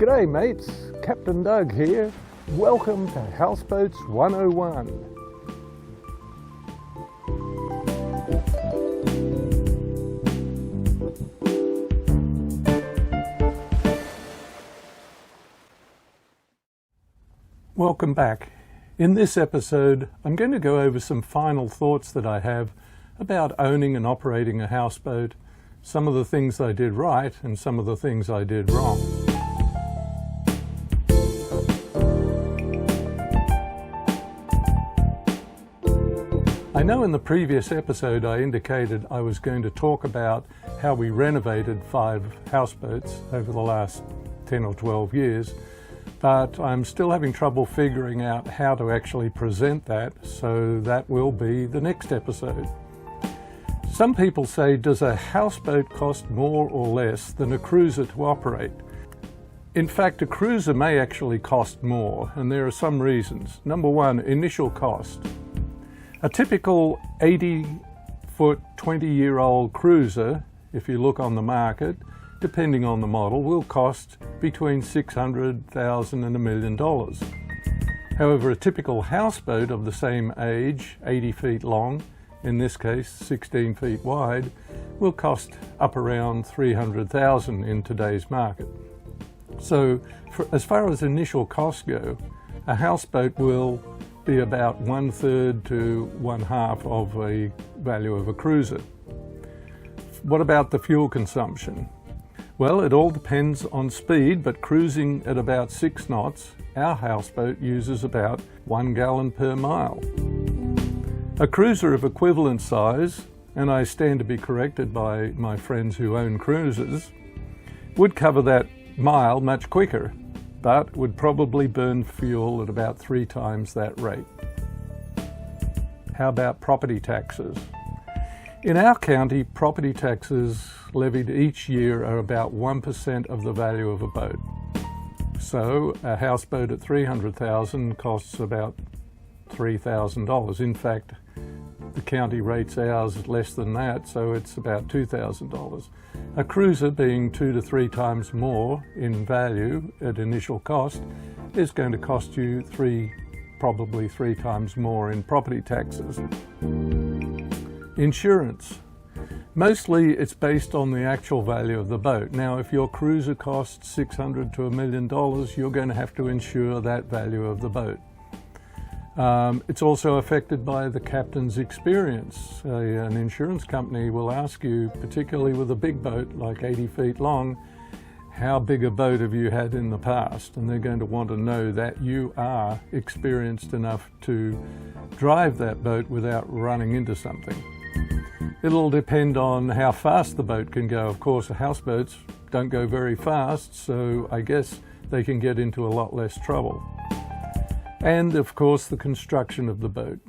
G'day mates, Captain Doug here. Welcome to Houseboats 101. Welcome back. In this episode, I'm going to go over some final thoughts that I have about owning and operating a houseboat, some of the things I did right and some of the things I did wrong. I know in the previous episode I indicated I was going to talk about how we renovated 5 houseboats over the last 10 or 12 years, but I'm still having trouble figuring out how to actually present that, so that will be the next episode. Some people say, does a houseboat cost more or less than a cruiser to operate? In fact, a cruiser may actually cost more, and there are some reasons. Number one, initial cost. A typical 80-foot, 20-year-old cruiser, if you look on the market, depending on the model, will cost between $600,000 and $1 million. However, a typical houseboat of the same age, 80 feet long, in this case 16 feet wide, will cost up around $300,000 in today's market. So, as far as initial costs go, a houseboat will be about 1/3 to 1/2 of a value of a cruiser. What about the fuel consumption? Well, it all depends on speed, but cruising at about 6 knots, our houseboat uses about 1 gallon per mile. A cruiser of equivalent size, and I stand to be corrected by my friends who own cruisers, would cover that mile much quicker, but would probably burn fuel at about 3 times that rate. How about property taxes? In our county, property taxes levied each year are about 1% of the value of a boat. So a houseboat at $300,000 costs about $3,000. In fact, the county rates ours less than that, so it's about $2,000. A cruiser, being 2 to 3 times more in value at initial cost, is going to cost you probably 3 times more in property taxes. Insurance. Mostly it's based on the actual value of the boat. Now, if your cruiser costs $600,000 to $1 million, you're going to have to insure that value of the boat. It's also affected by the captain's experience. An insurance company will ask you, particularly with a big boat like 80 feet long, how big a boat have you had in the past? And they're going to want to know that you are experienced enough to drive that boat without running into something. It'll depend on how fast the boat can go. Of course, houseboats don't go very fast, so I guess they can get into a lot less trouble. And of course, the construction of the boat,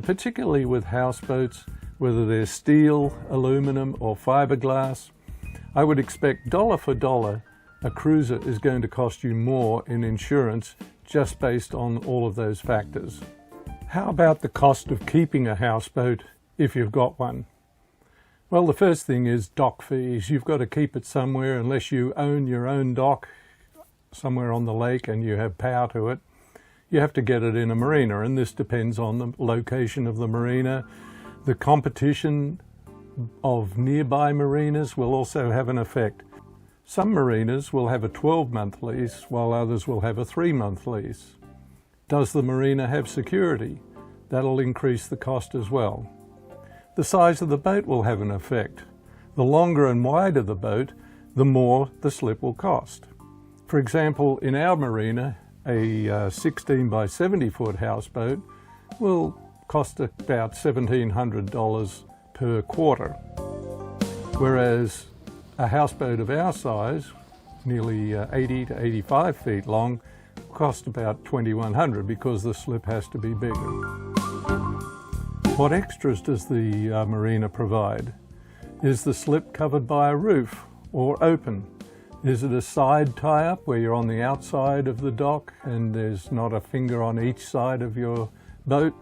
particularly with houseboats, whether they're steel, aluminum, or fiberglass. I would expect dollar for dollar, a cruiser is going to cost you more in insurance just based on all of those factors. How about the cost of keeping a houseboat if you've got one? Well, the first thing is dock fees. You've got to keep it somewhere unless you own your own dock somewhere on the lake and you have power to it. You have to get it in a marina, and this depends on the location of the marina. The competition of nearby marinas will also have an effect. Some marinas will have a 12-month lease, while others will have a 3-month lease. Does the marina have security? That'll increase the cost as well. The size of the boat will have an effect. The longer and wider the boat, the more the slip will cost. For example, in our marina, a 16 by 70 foot houseboat will cost about $1,700 per quarter, whereas a houseboat of our size, nearly 80 to 85 feet long, cost about $2,100 because the slip has to be bigger. What extras does the marina provide? Is the slip covered by a roof or open? Is it a side tie-up where you're on the outside of the dock and there's not a finger on each side of your boat,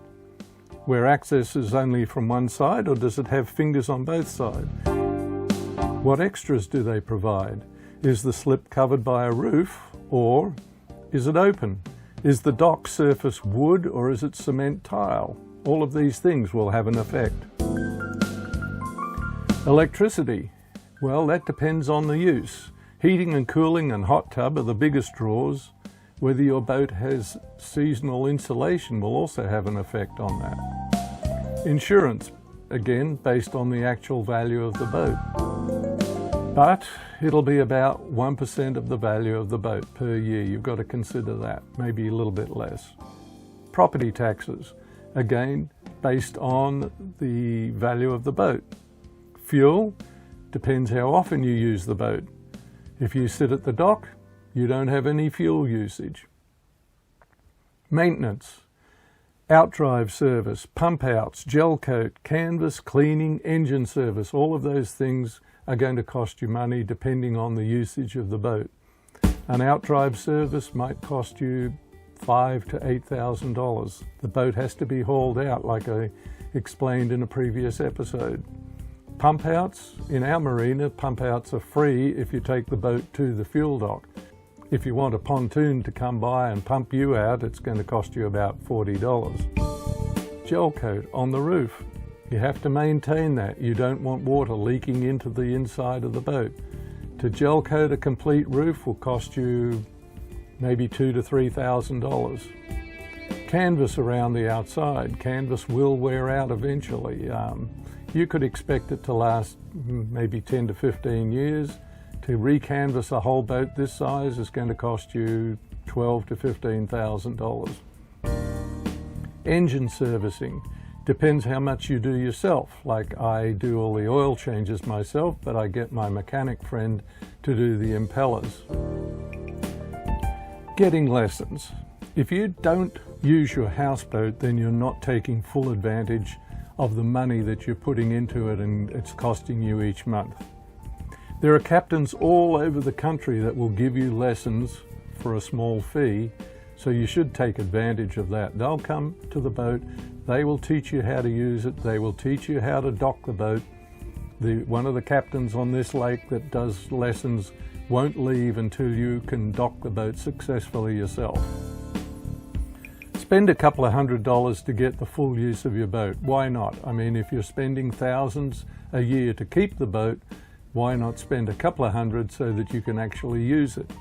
where access is only from one side, or does it have fingers on both sides? What extras do they provide? Is the slip covered by a roof Or is it open? Is the dock surface wood or is it cement tile? All of these things will have an effect. Electricity. Well, that depends on the use. Heating and cooling and hot tub are the biggest draws. Whether your boat has seasonal insulation will also have an effect on that. Insurance, again, based on the actual value of the boat. But it'll be about 1% of the value of the boat per year. You've got to consider that, maybe a little bit less. Property taxes, again, based on the value of the boat. Fuel, depends how often you use the boat. If you sit at the dock, you don't have any fuel usage. Maintenance, outdrive service, pump outs, gel coat, canvas, cleaning, engine service, all of those things are going to cost you money depending on the usage of the boat. An outdrive service might cost you $5,000 to $8,000. The boat has to be hauled out like I explained in a previous episode. Pump outs, in our marina, pump outs are free if you take the boat to the fuel dock. If you want a pontoon to come by and pump you out, it's going to cost you about $40. Gel coat on the roof. You have to maintain that. You don't want water leaking into the inside of the boat. To gel coat a complete roof will cost you maybe $2,000 to $3,000. Canvas around the outside. Canvas will wear out eventually. You could expect it to last maybe 10 to 15 years. To recanvas a whole boat this size is going to cost you $12,000 to $15,000. Engine servicing. Depends how much you do yourself. Like I do all the oil changes myself, but I get my mechanic friend to do the impellers. Getting lessons. If you don't use your houseboat, then you're not taking full advantage of the money that you're putting into it and it's costing you each month. There are captains all over the country that will give you lessons for a small fee, so you should take advantage of that. They'll come to the boat, they will teach you how to use it, they will teach you how to dock the boat. One of the captains on this lake that does lessons won't leave until you can dock the boat successfully yourself. Spend a couple of $100s to get the full use of your boat. Why not? I mean, if you're spending thousands a year to keep the boat, why not spend a couple of $100 so that you can actually use it?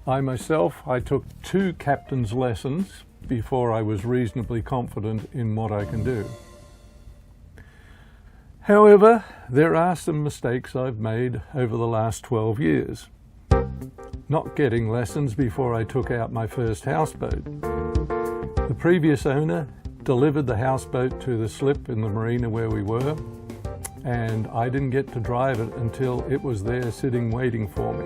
I took 2 captain's lessons before I was reasonably confident in what I can do. However, there are some mistakes I've made over the last 12 years. Not getting lessons before I took out my first houseboat. The previous owner delivered the houseboat to the slip in the marina where we were, and I didn't get to drive it until it was there sitting waiting for me.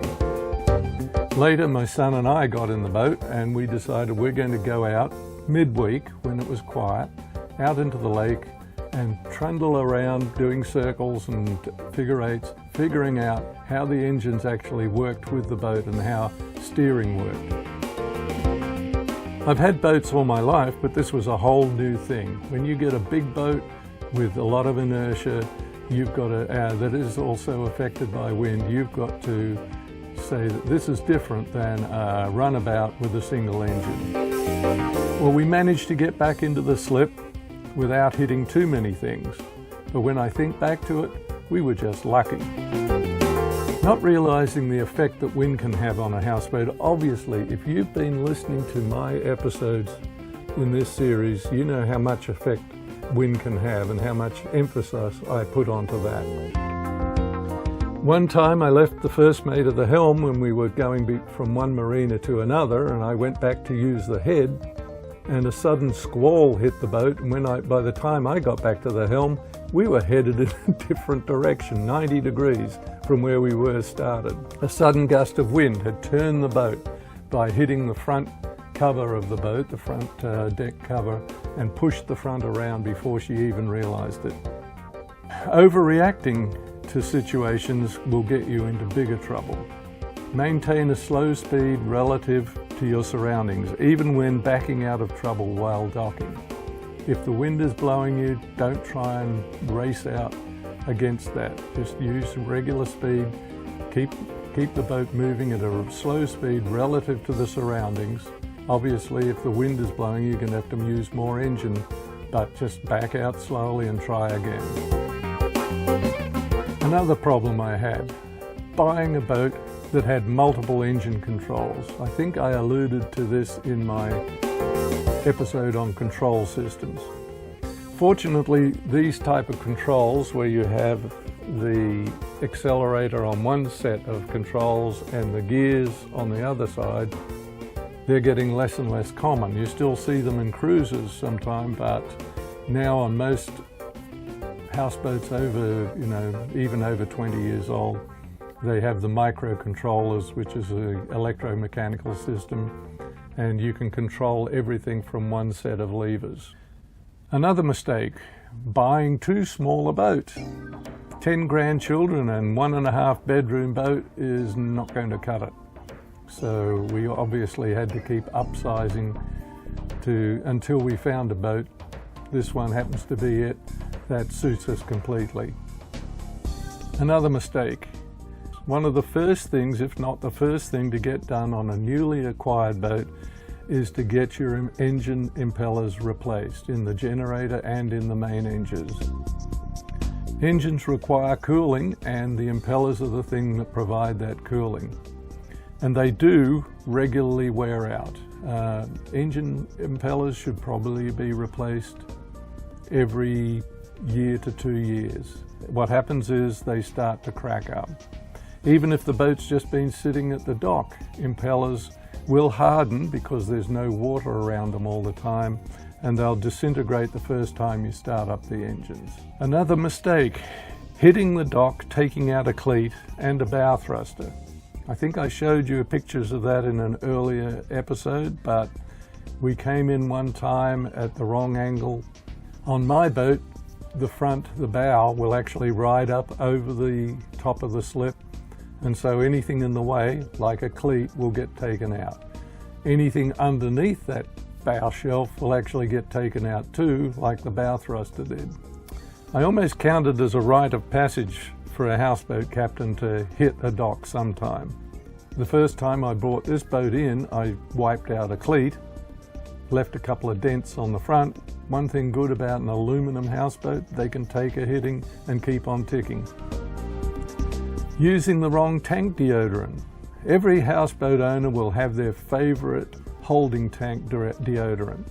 Later, my son and I got in the boat and we decided we're going to go out midweek when it was quiet, out into the lake and trundle around doing circles and figure eights, figuring out how the engines actually worked with the boat and how steering worked. I've had boats all my life, but this was a whole new thing. When you get a big boat with a lot of inertia, you've got to, that is also affected by wind, you've got to say that this is different than a runabout with a single engine. Well, we managed to get back into the slip without hitting too many things. But when I think back to it, we were just lucky. Not realizing the effect that wind can have on a houseboat. Obviously, if you've been listening to my episodes in this series, you know how much effect wind can have and how much emphasis I put onto that. One time I left the first mate of the helm when we were going from one marina to another, and I went back to use the head, and a sudden squall hit the boat, and by the time I got back to the helm, we were headed in a different direction, 90 degrees from where we were started. A sudden gust of wind had turned the boat by hitting the front cover of the boat, the front deck cover, and pushed the front around before she even realized it. Overreacting to situations will get you into bigger trouble. Maintain a slow speed relative to your surroundings, even when backing out of trouble while docking. If the wind is blowing you, don't try and race out against that. Just use regular speed, keep keep the boat moving at a slow speed relative to the surroundings. Obviously, if the wind is blowing, you're going to have to use more engine, but just back out slowly and try again. Another problem I had, buying a boat that had multiple engine controls. I think I alluded to this in my episode on control systems. Fortunately, these type of controls where you have the accelerator on one set of controls and the gears on the other side, they're getting less and less common. You still see them in cruisers sometime, but now on most houseboats over, even over 20 years old, they have the microcontrollers, which is an electromechanical system, and you can control everything from one set of levers. Another mistake, buying too small a boat. 10 grandchildren and 1.5 bedroom boat is not going to cut it. So we obviously had to keep upsizing until we found a boat. This one happens to be it that suits us completely. Another mistake. One of the first things, if not the first thing to get done on a newly acquired boat is to get your engine impellers replaced in the generator and in the main engines. Engines require cooling, and the impellers are the thing that provide that cooling. And they do regularly wear out. Engine impellers should probably be replaced every year to 2 years. What happens is they start to crack up. Even if the boat's just been sitting at the dock, impellers will harden because there's no water around them all the time, and they'll disintegrate the first time you start up the engines. Another mistake, hitting the dock, taking out a cleat and a bow thruster. I think I showed you pictures of that in an earlier episode, but we came in one time at the wrong angle. On my boat, the bow will actually ride up over the top of the slip, and so anything in the way, like a cleat, will get taken out. Anything underneath that bow shelf will actually get taken out too, like the bow thruster did. I almost count it as a rite of passage for a houseboat captain to hit a dock sometime. The first time I brought this boat in, I wiped out a cleat, left a couple of dents on the front. One thing good about an aluminum houseboat, they can take a hitting and keep on ticking. Using the wrong tank deodorant. Every houseboat owner will have their favorite holding tank deodorant.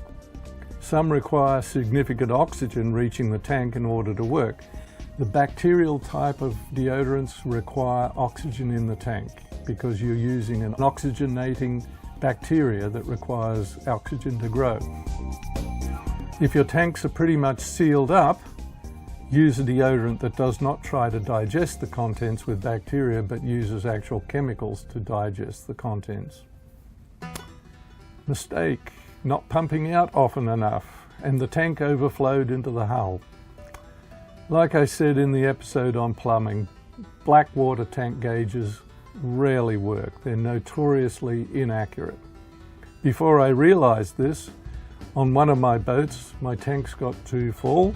Some require significant oxygen reaching the tank in order to work. The bacterial type of deodorants require oxygen in the tank because you're using an oxygenating bacteria that requires oxygen to grow. If your tanks are pretty much sealed up, use a deodorant that does not try to digest the contents with bacteria but uses actual chemicals to digest the contents. Mistake, not pumping out often enough, and the tank overflowed into the hull. Like I said in the episode on plumbing, black water tank gauges rarely work. They're notoriously inaccurate. Before I realized this, on one of my boats, my tanks got too full,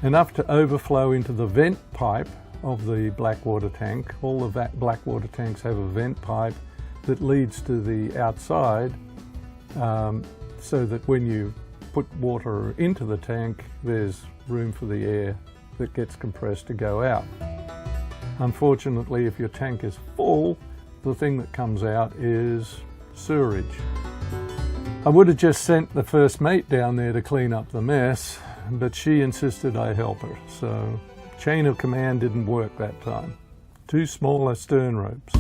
enough to overflow into the vent pipe of the black water tank. All the black water tanks have a vent pipe that leads to the outside, so that when you put water into the tank, there's room for the air that gets compressed to go out. Unfortunately, if your tank is full, the thing that comes out is sewerage. I would have just sent the first mate down there to clean up the mess, but she insisted I help her, so chain of command didn't work that time. 2 smaller stern ropes.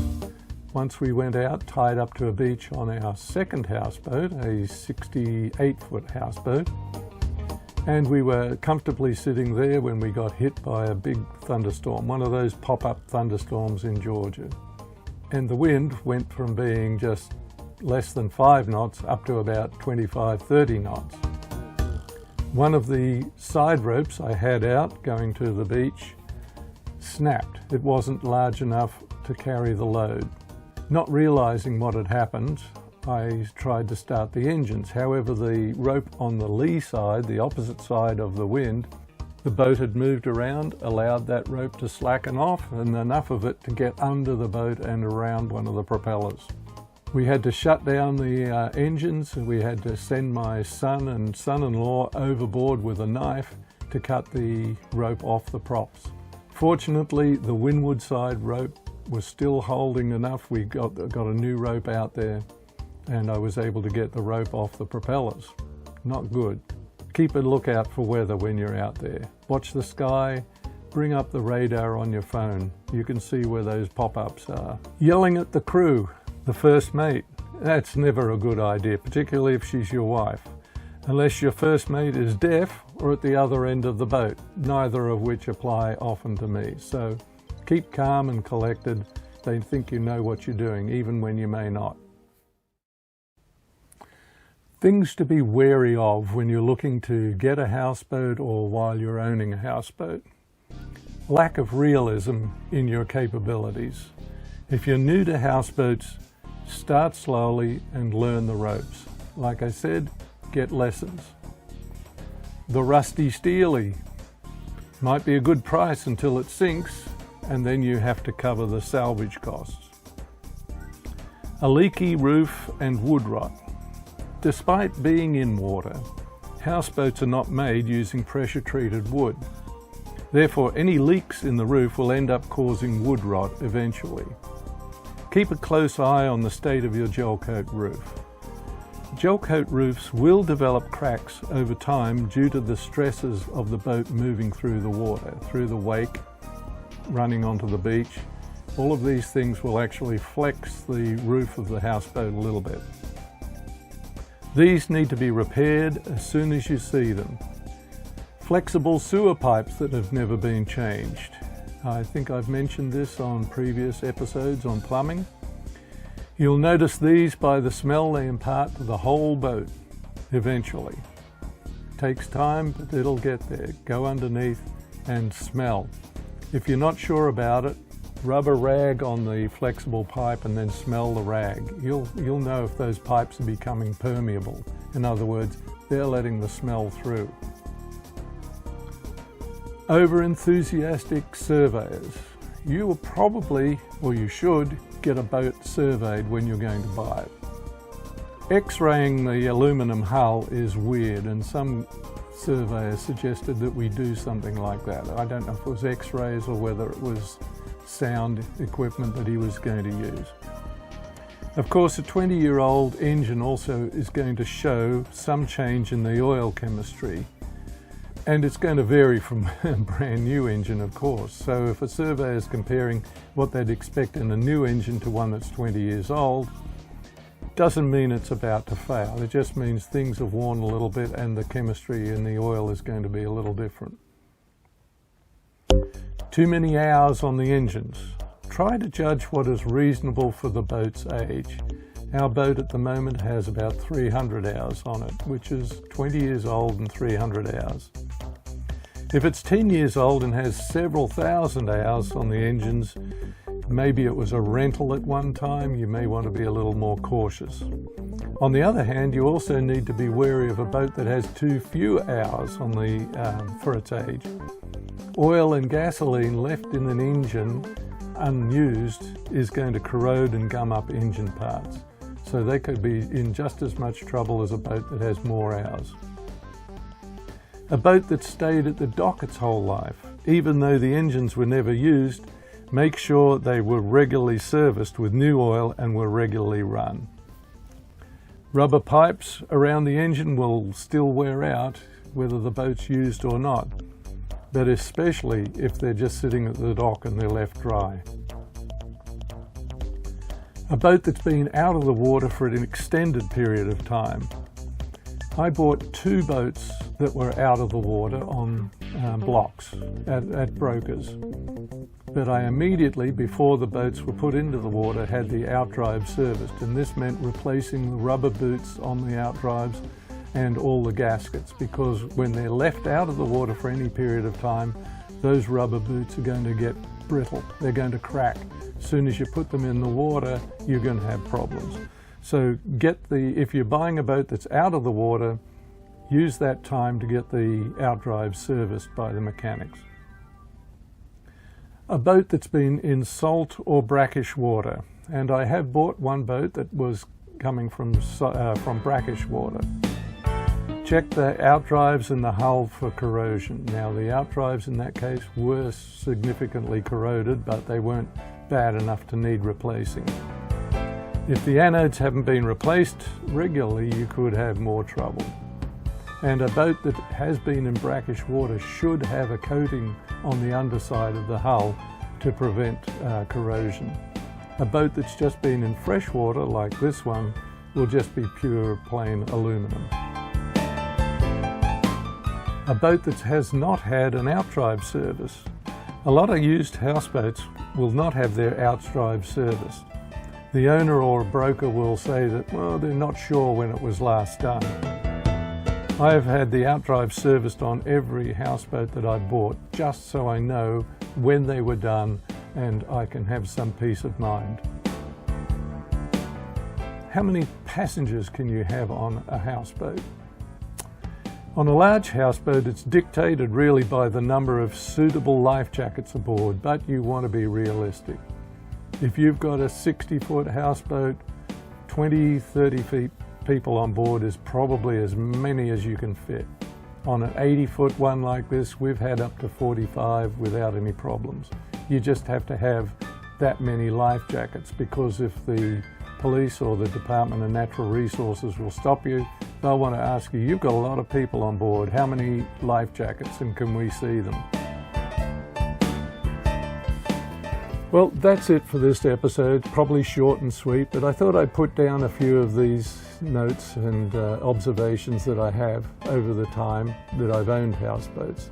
Once we went out, tied up to a beach on our second houseboat, a 68-foot houseboat, and we were comfortably sitting there when we got hit by a big thunderstorm, one of those pop-up thunderstorms in Georgia. And the wind went from being just less than 5 knots up to about 25-30 knots. One of the side ropes I had out going to the beach snapped. It wasn't large enough to carry the load. Not realizing what had happened, I tried to start the engines. However, the rope on the lee side, the opposite side of the wind, The boat had moved around, allowed that rope to slacken off, and enough of it to get under the boat and around one of the propellers. We had to shut down the engines, and we had to send my son and son-in-law overboard with a knife to cut the rope off the props. Fortunately, the windward side rope was still holding enough. We got a new rope out there, and I was able to get the rope off the propellers. Not good. Keep a lookout for weather when you're out there. Watch the sky. Bring up the radar on your phone. You can see where those pop-ups are. Yelling at the crew, the first mate. That's never a good idea, particularly if she's your wife. Unless your first mate is deaf or at the other end of the boat, neither of which apply often to me. So keep calm and collected. They think you know what you're doing, even when you may not. Things to be wary of when you're looking to get a houseboat or while you're owning a houseboat. Lack of realism in your capabilities. If you're new to houseboats, start slowly and learn the ropes. Like I said, get lessons. The rusty steely might be a good price until it sinks, and then you have to cover the salvage costs. A leaky roof and wood rot. Despite being in water, houseboats are not made using pressure-treated wood. Therefore, any leaks in the roof will end up causing wood rot eventually. Keep a close eye on the state of your gel coat roof. Gel coat roofs will develop cracks over time due to the stresses of the boat moving through the water, through the wake, running onto the beach. All of these things will actually flex the roof of the houseboat a little bit. These need to be repaired as soon as you see them. Flexible sewer pipes that have never been changed. I think I've mentioned this on previous episodes on plumbing. You'll notice these by the smell they impart to the whole boat eventually. Takes time, but it'll get there. Go underneath and smell. If you're not sure about it, rub a rag on the flexible pipe and then smell the rag. You'll know if those pipes are becoming permeable. In other words, they're letting the smell through. Over-enthusiastic surveyors. You will probably, or you should, get a boat surveyed when you're going to buy it. X-raying the aluminum hull is weird, and some surveyors suggested that we do something like that. I don't know if it was X-rays or whether it was sound equipment that he was going to use. Of course, a 20-year-old engine also is going to show some change in the oil chemistry, and it's going to vary from a brand new engine, of course. So if a surveyor is comparing what they'd expect in a new engine to one that's 20 years old, doesn't mean it's about to fail. It just means things have worn a little bit and the chemistry in the oil is going to be a little different. Too many hours on the engines. Try to judge what is reasonable for the boat's age. Our boat at the moment has about 300 hours on it, which is 20 years old and 300 hours. If it's 10 years old and has several thousand hours on the engines, maybe it was a rental at one time, you may want to be a little more cautious. On the other hand, you also need to be wary of a boat that has too few hours on for its age. Oil and gasoline left in an engine unused is going to corrode and gum up engine parts. So they could be in just as much trouble as a boat that has more hours. A boat that stayed at the dock its whole life, even though the engines were never used, make sure they were regularly serviced with new oil and were regularly run. Rubber pipes around the engine will still wear out whether the boat's used or not, but especially if they're just sitting at the dock and they're left dry. A boat that's been out of the water for an extended period of time. I bought 2 boats that were out of the water on blocks at brokers. But I immediately, before the boats were put into the water, had the outdrive serviced, and this meant replacing the rubber boots on the outdrives and all the gaskets, because when they're left out of the water for any period of time, those rubber boots are going to get brittle. They're going to crack. As soon as you put them in the water, you're going to have problems. So if you're buying a boat that's out of the water, use that time to get the outdrive serviced by the mechanics. A boat that's been in salt or brackish water, and I have bought one boat that was coming from brackish water. Check the outdrives and the hull for corrosion. Now the outdrives in that case were significantly corroded, but they weren't bad enough to need replacing. If the anodes haven't been replaced regularly, you could have more trouble. And a boat that has been in brackish water should have a coating on the underside of the hull to prevent corrosion. A boat that's just been in fresh water, like this one, will just be pure plain aluminum. A boat that has not had an outdrive service. A lot of used houseboats will not have their outdrive serviced. The owner or a broker will say that, well, they're not sure when it was last done. I have had the outdrive serviced on every houseboat that I bought, just so I know when they were done and I can have some peace of mind. How many passengers can you have on a houseboat? On a large houseboat, it's dictated really by the number of suitable life jackets aboard, but you want to be realistic. If you've got a 60-foot houseboat, 20, 30 feet people on board is probably as many as you can fit. On an 80-foot one like this, we've had up to 45 without any problems. You just have to have that many life jackets, because if the police or the Department of Natural Resources will stop you, they'll want to ask you, you've got a lot of people on board, how many life jackets and can we see them? Well, that's it for this episode. Probably short and sweet, but I thought I'd put down a few of these notes and observations that I have over the time that I've owned houseboats.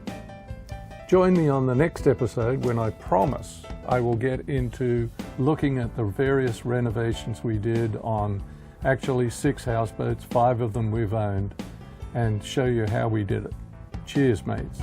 Join me on the next episode when I promise I will get into looking at the various renovations we did on actually 6 houseboats, 5 of them we've owned, and show you how we did it. Cheers, mates.